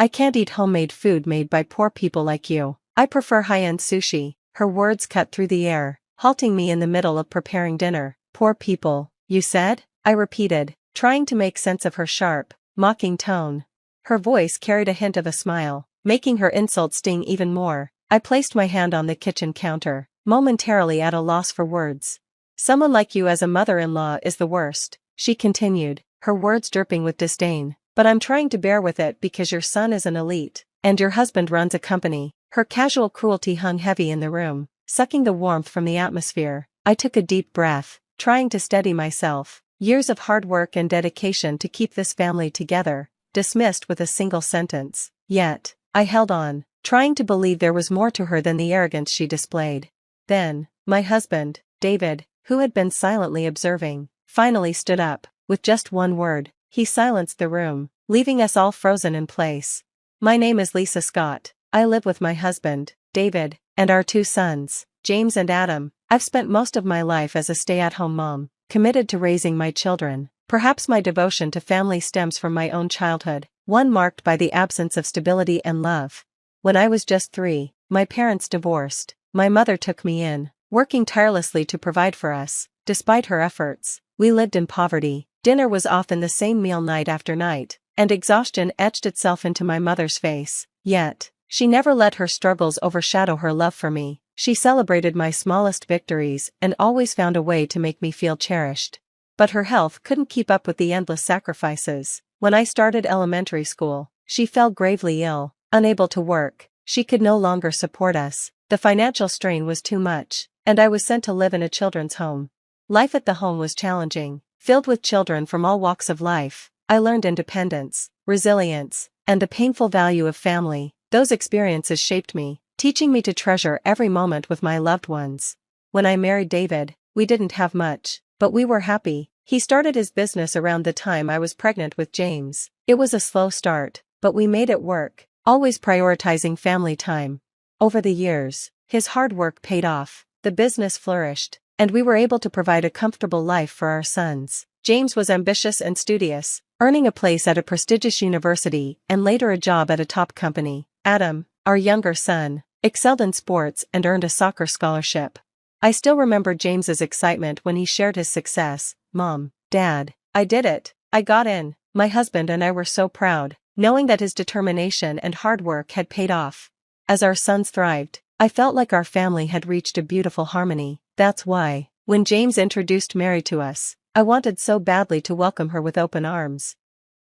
I can't eat homemade food made by poor people like you. I prefer high-end sushi." Her words cut through the air, halting me in the middle of preparing dinner. "Poor people, you said?" I repeated, trying to make sense of her sharp, mocking tone. Her voice carried a hint of a smile, making her insult sting even more. I placed my hand on the kitchen counter, momentarily at a loss for words. "Someone like you as a mother-in-law is the worst," she continued, her words dripping with disdain. "But I'm trying to bear with it because your son is an elite, and your husband runs a company." Her casual cruelty hung heavy in the room, sucking the warmth from the atmosphere. I took a deep breath, trying to steady myself. Years of hard work and dedication to keep this family together, dismissed with a single sentence. Yet, I held on, trying to believe there was more to her than the arrogance she displayed. Then, my husband, David, who had been silently observing, finally stood up. With just one word, he silenced the room, leaving us all frozen in place. "My name is Lisa Scott. I live with my husband, David, and our 2 sons, James and Adam. I've spent most of my life as a stay-at-home mom, committed to raising my children. Perhaps my devotion to family stems from my own childhood, one marked by the absence of stability and love. When I was just 3, my parents divorced. My mother took me in, working tirelessly to provide for us. Despite her efforts, we lived in poverty. Dinner was often the same meal night after night, and exhaustion etched itself into my mother's face. Yet, she never let her struggles overshadow her love for me. She celebrated my smallest victories and always found a way to make me feel cherished. But her health couldn't keep up with the endless sacrifices. When I started elementary school, she fell gravely ill. Unable to work, she could no longer support us. The financial strain was too much, and I was sent to live in a children's home. Life at the home was challenging, filled with children from all walks of life. I learned independence, resilience, and the painful value of family. Those experiences shaped me, teaching me to treasure every moment with my loved ones. When I married David, we didn't have much, but we were happy. He started his business around the time I was pregnant with James. It was a slow start, but we made it work, always prioritizing family time. Over the years, his hard work paid off, the business flourished, and we were able to provide a comfortable life for our sons. James was ambitious and studious, earning a place at a prestigious university and later a job at a top company. Adam, our younger son, excelled in sports and earned a soccer scholarship. I still remember James's excitement when he shared his success. "Mom, Dad, I did it. I got in." My husband and I were so proud, knowing that his determination and hard work had paid off. As our sons thrived, I felt like our family had reached a beautiful harmony. That's why, when James introduced Mary to us, I wanted so badly to welcome her with open arms.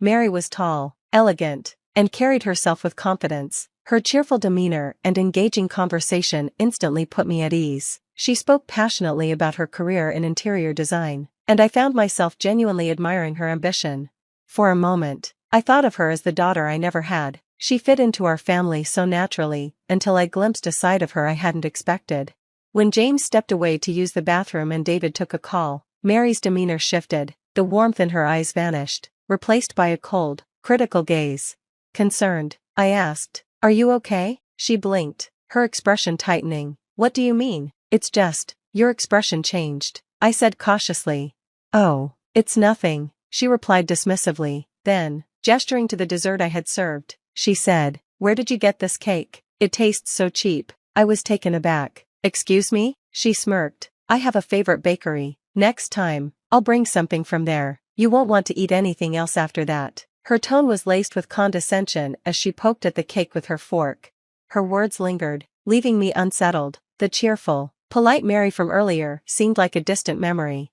Mary was tall, elegant, and carried herself with confidence. Her cheerful demeanor and engaging conversation instantly put me at ease. She spoke passionately about her career in interior design, and I found myself genuinely admiring her ambition. For a moment, I thought of her as the daughter I never had. She fit into our family so naturally, until I glimpsed a side of her I hadn't expected. When James stepped away to use the bathroom and David took a call, Mary's demeanor shifted. The warmth in her eyes vanished, replaced by a cold, critical gaze. Concerned, I asked, "Are you okay?" She blinked, her expression tightening. "What do you mean?" "It's just, your expression changed," I said cautiously. "Oh, it's nothing," she replied dismissively. Then, gesturing to the dessert I had served, she said, "Where did you get this cake? It tastes so cheap." I was taken aback. "Excuse me?" She smirked. "I have a favorite bakery. Next time, I'll bring something from there. You won't want to eat anything else after that." Her tone was laced with condescension as she poked at the cake with her fork. Her words lingered, leaving me unsettled. The cheerful, polite Mary from earlier seemed like a distant memory.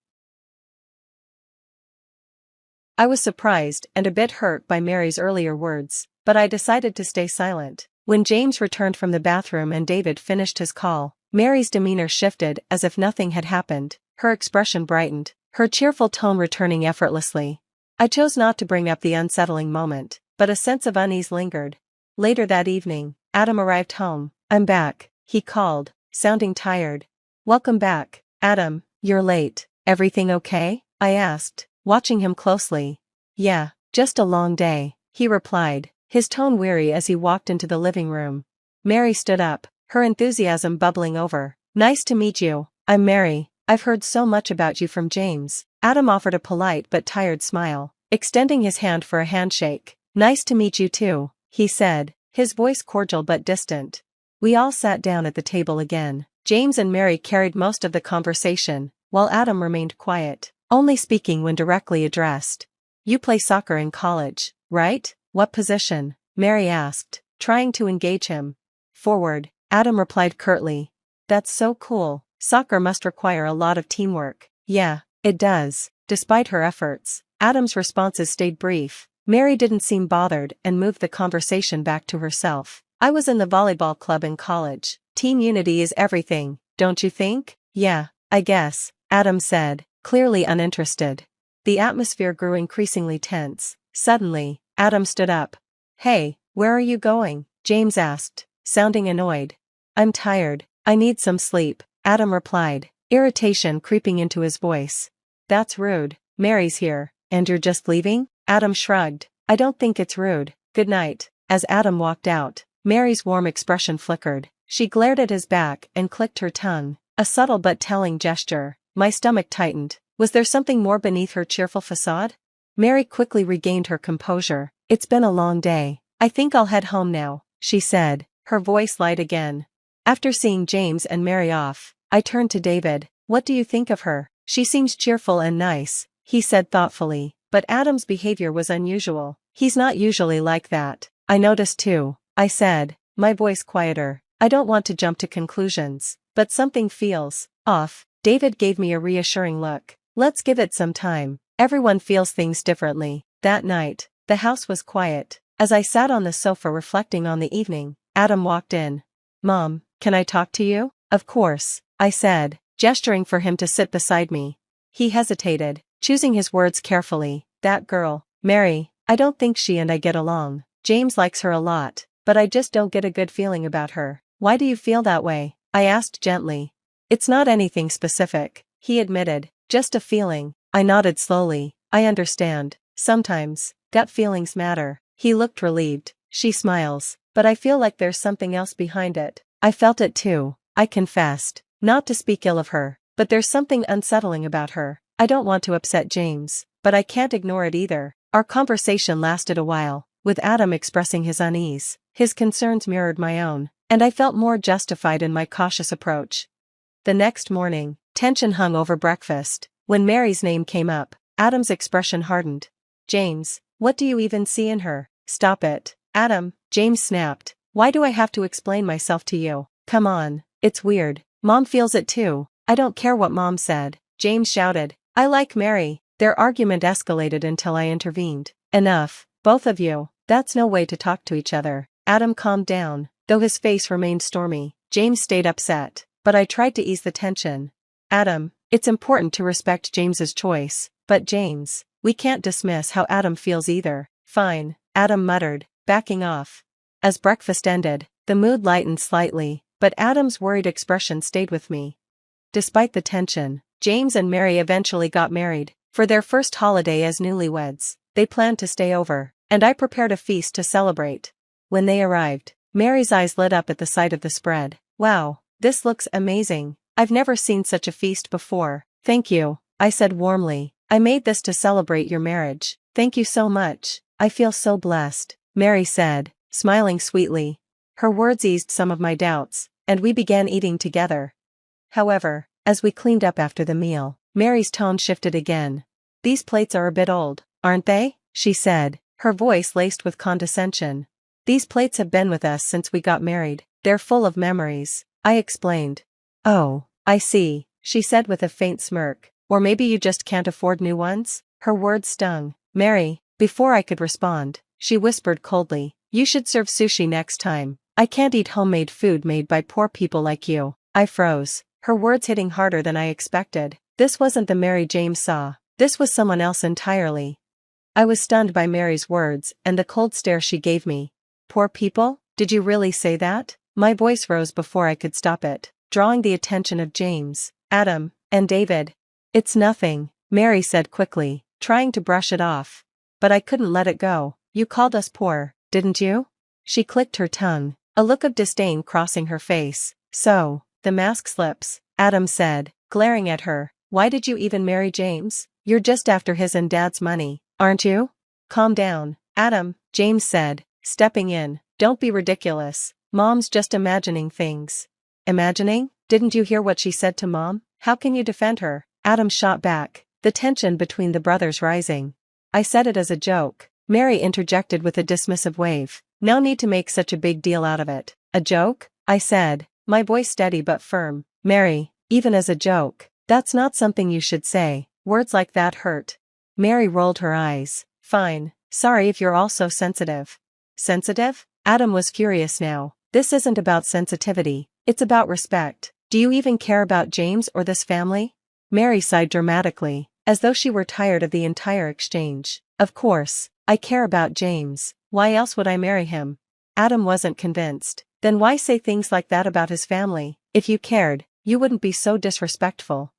I was surprised and a bit hurt by Mary's earlier words, but I decided to stay silent. When James returned from the bathroom and David finished his call, Mary's demeanor shifted as if nothing had happened. Her expression brightened, her cheerful tone returning effortlessly. I chose not to bring up the unsettling moment, but a sense of unease lingered. Later that evening, Adam arrived home. "I'm back," he called, sounding tired. "Welcome back, Adam. You're late. Everything okay?" I asked, watching him closely. "Yeah, just a long day," he replied, his tone weary as he walked into the living room. Mary stood up, her enthusiasm bubbling over. "Nice to meet you. I'm Mary. I've heard so much about you from James." Adam offered a polite but tired smile, extending his hand for a handshake. "Nice to meet you too," he said, his voice cordial but distant. We all sat down at the table again. James and Mary carried most of the conversation, while Adam remained quiet, only speaking when directly addressed. You play soccer in college, right? What position? Mary asked, trying to engage him. Forward, Adam replied curtly. That's so cool. Soccer must require a lot of teamwork. Yeah, it does. Despite her efforts, Adam's responses stayed brief. Mary didn't seem bothered and moved the conversation back to herself. I was in the volleyball club in college. Team unity is everything, don't you think? Yeah, I guess, Adam said, clearly uninterested. The atmosphere grew increasingly tense. Suddenly, Adam stood up. Hey, where are you going? James asked, sounding annoyed. I'm tired. I need some sleep, Adam replied, irritation creeping into his voice. That's rude. Mary's here, and you're just leaving? Adam shrugged. I don't think it's rude. Good night. As Adam walked out, Mary's warm expression flickered. She glared at his back and clicked her tongue, a subtle but telling gesture. My stomach tightened. Was there something more beneath her cheerful facade? Mary quickly regained her composure. It's been a long day. I think I'll head home now, she said, her voice light again. After seeing James and Mary off, I turned to David. What do you think of her? She seems cheerful and nice, he said thoughtfully, but Adam's behavior was unusual. He's not usually like that. I noticed too, I said, my voice quieter. I don't want to jump to conclusions, but something feels off. David gave me a reassuring look. Let's give it some time. Everyone feels things differently. That night, the house was quiet. As I sat on the sofa reflecting on the evening, Adam walked in. Mom, can I talk to you? Of course, I said, gesturing for him to sit beside me. He hesitated, choosing his words carefully. That girl, Mary, I don't think she and I get along. James likes her a lot, but I just don't get a good feeling about her. Why do you feel that way? I asked gently. It's not anything specific, he admitted, just a feeling. I nodded slowly. I understand. Sometimes, gut feelings matter. He looked relieved. She smiles, but I feel like there's something else behind it. I felt it too, I confessed, not to speak ill of her, but there's something unsettling about her. I don't want to upset James, but I can't ignore it either. Our conversation lasted a while, with Adam expressing his unease. His concerns mirrored my own, and I felt more justified in my cautious approach. The next morning, tension hung over breakfast. When Mary's name came up, Adam's expression hardened. James, what do you even see in her? Stop it, Adam, James snapped. Why do I have to explain myself to you? Come on, it's weird. Mom feels it too. I don't care what Mom said, James shouted. I like Mary. Their argument escalated until I intervened. Enough, both of you. That's no way to talk to each other. Adam calmed down, though his face remained stormy. James stayed upset, but I tried to ease the tension. Adam, it's important to respect James's choice, but James, we can't dismiss how Adam feels either. Fine, Adam muttered, backing off. As breakfast ended, the mood lightened slightly, but Adam's worried expression stayed with me. Despite the tension, James and Mary eventually got married. For their first holiday as newlyweds, they planned to stay over, and I prepared a feast to celebrate. When they arrived, Mary's eyes lit up at the sight of the spread. Wow, this looks amazing. I've never seen such a feast before. Thank you, I said warmly. I made this to celebrate your marriage. Thank you so much. I feel so blessed, Mary said, smiling sweetly. Her words eased some of my doubts, and we began eating together. However, as we cleaned up after the meal, Mary's tone shifted again. These plates are a bit old, aren't they? She said, her voice laced with condescension. These plates have been with us since we got married. They're full of memories, I explained. Oh, I see, she said with a faint smirk. Or maybe you just can't afford new ones? Her words stung. Mary, before I could respond, she whispered coldly, you should serve sushi next time. I can't eat homemade food made by poor people like you. I froze, her words hitting harder than I expected. This wasn't the Mary James saw. This was someone else entirely. I was stunned by Mary's words and the cold stare she gave me. Poor people? Did you really say that? My voice rose before I could stop it, drawing the attention of James, Adam, and David. It's nothing, Mary said quickly, trying to brush it off. But I couldn't let it go. You called us poor, didn't you? She clicked her tongue, a look of disdain crossing her face. So, the mask slips, Adam said, glaring at her. Why did you even marry James? You're just after his and Dad's money, aren't you? Calm down, Adam, James said, stepping in. Don't be ridiculous. Mom's just imagining things. Imagining? Didn't you hear what she said to Mom? How can you defend her? Adam shot back, the tension between the brothers rising. I said it as a joke. Mary interjected with a dismissive wave. No need to make such a big deal out of it. A joke? I said, my voice steady but firm. Mary, even as a joke, that's not something you should say. Words like that hurt. Mary rolled her eyes. Fine. Sorry if you're all so sensitive. Sensitive? Adam was furious now. This isn't about sensitivity. It's about respect. Do you even care about James or this family? Mary sighed dramatically, as though she were tired of the entire exchange. Of course, I care about James. Why else would I marry him? Adam wasn't convinced. Then why say things like that about his family? If you cared, you wouldn't be so disrespectful.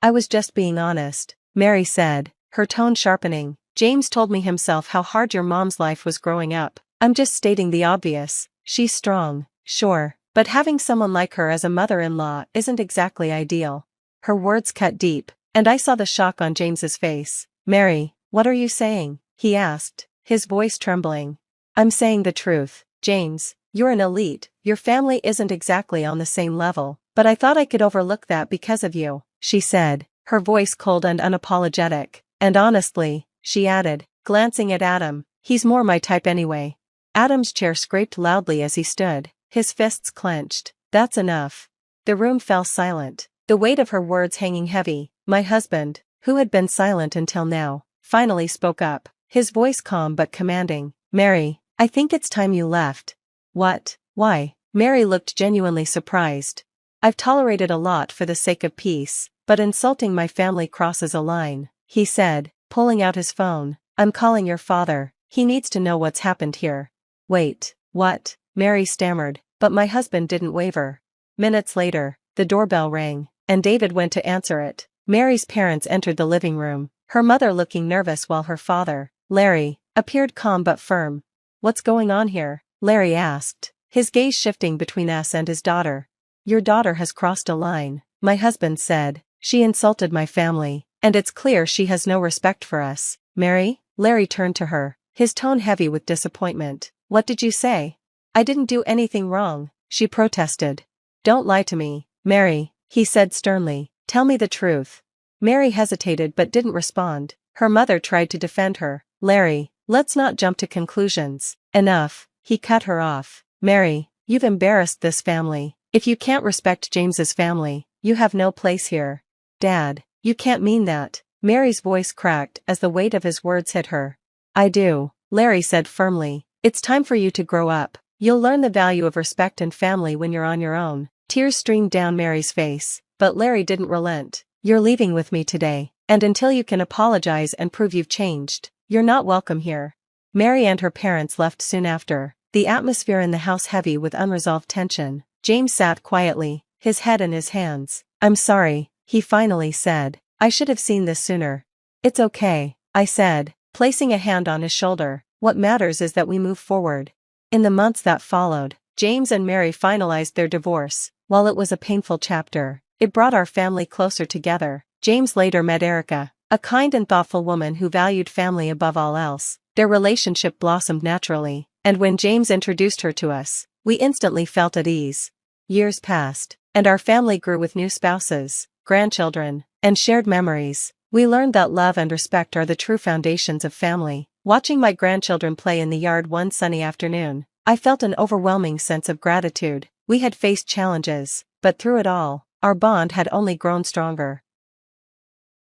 I was just being honest, Mary said, her tone sharpening. James told me himself how hard your mom's life was growing up. I'm just stating the obvious. She's strong, sure, but having someone like her as a mother-in-law isn't exactly ideal. Her words cut deep, and I saw the shock on James's face. Mary, what are you saying? He asked, his voice trembling. I'm saying the truth, James. You're an elite. Your family isn't exactly on the same level, but I thought I could overlook that because of you, she said, her voice cold and unapologetic. And honestly, she added, glancing at Adam, he's more my type anyway. Adam's chair scraped loudly as he stood, his fists clenched. That's enough. The room fell silent, the weight of her words hanging heavy. My husband, who had been silent until now, finally spoke up, his voice calm but commanding. Mary, I think it's time you left. What? Why? Mary looked genuinely surprised. I've tolerated a lot for the sake of peace, but insulting my family crosses a line, he said, pulling out his phone. I'm calling your father. He needs to know what's happened here. Wait, what? Mary stammered, but my husband didn't waver. Minutes later, the doorbell rang, and David went to answer it. Mary's parents entered the living room, her mother looking nervous while her father, Larry, appeared calm but firm. What's going on here? Larry asked, his gaze shifting between us and his daughter. Your daughter has crossed a line, my husband said. She insulted my family, and it's clear she has no respect for us. Mary? Larry turned to her, his tone heavy with disappointment. What did you say? I didn't do anything wrong, she protested. Don't lie to me, Mary, he said sternly. Tell me the truth. Mary hesitated but didn't respond. Her mother tried to defend her. Larry, let's not jump to conclusions. Enough, he cut her off. Mary, you've embarrassed this family. If you can't respect James's family, you have no place here. Dad, you can't mean that. Mary's voice cracked as the weight of his words hit her. I do, Larry said firmly. It's time for you to grow up. You'll learn the value of respect and family when you're on your own. Tears streamed down Mary's face, but Larry didn't relent. You're leaving with me today, and until you can apologize and prove you've changed, you're not welcome here. Mary and her parents left soon after, the atmosphere in the house heavy with unresolved tension. James sat quietly, his head in his hands. I'm sorry, he finally said. I should have seen this sooner. It's okay, I said, placing a hand on his shoulder. What matters is that we move forward. In the months that followed, James and Mary finalized their divorce. While it was a painful chapter, it brought our family closer together. James later met Erica, a kind and thoughtful woman who valued family above all else. Their relationship blossomed naturally, and when James introduced her to us, we instantly felt at ease. Years passed, and our family grew with new spouses, grandchildren, and shared memories. We learned that love and respect are the true foundations of family. Watching my grandchildren play in the yard one sunny afternoon, I felt an overwhelming sense of gratitude. We had faced challenges, but through it all, our bond had only grown stronger.